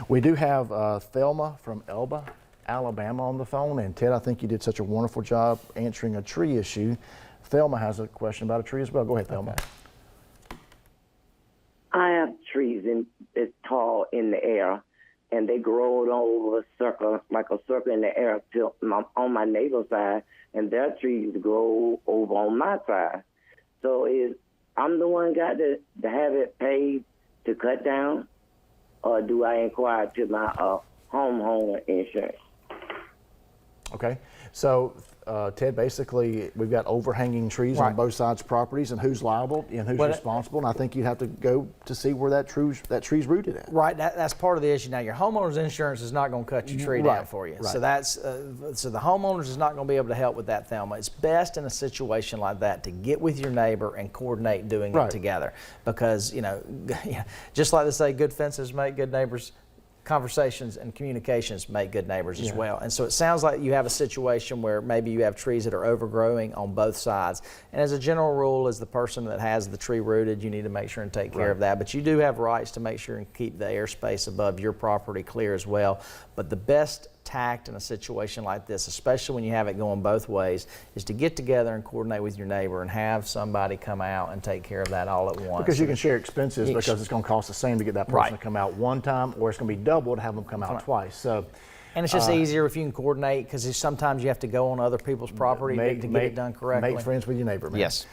We do have Thelma from Elba, Alabama on the phone. And Ted, I think you did such a wonderful job answering a tree issue. Thelma has a question about a tree as well. Go ahead, Thelma. Okay. I have trees that's tall in the air, and they grow over a circle, like a circle in the air, on my neighbor's side, and their trees grow over on my side. So I'm the one got to have it paid to cut down, or do I inquire to my homeowner insurance? Okay, so Ted, basically we've got overhanging trees on both sides of properties, and who's liable and who's responsible, and I think you'd have to go to see where that tree's rooted at. Right, that's part of the issue. Now your homeowner's insurance is not going to cut your tree down for you. Right. So that's so the homeowners is not going to be able to help with that, Thelma. It's best in a situation like that to get with your neighbor and coordinate doing it together, because just like they say, good fences make good neighbors. Conversations and communications make good neighbors as well. And so it sounds like you have a situation where maybe you have trees that are overgrowing on both sides. And as a general rule, as the person that has the tree rooted, you need to make sure and take care of that. But you do have rights to make sure and keep the airspace above your property clear as well. But the best tact in a situation like this, especially when you have it going both ways, is to get together and coordinate with your neighbor and have somebody come out and take care of that all at once. Because you can share expenses, because it's going to cost the same to get that person to come out one time, or it's going to be double to have them come out twice. So, and it's just easier if you can coordinate, because sometimes you have to go on other people's property to get it done correctly. Make friends with your neighbor, man. Yes.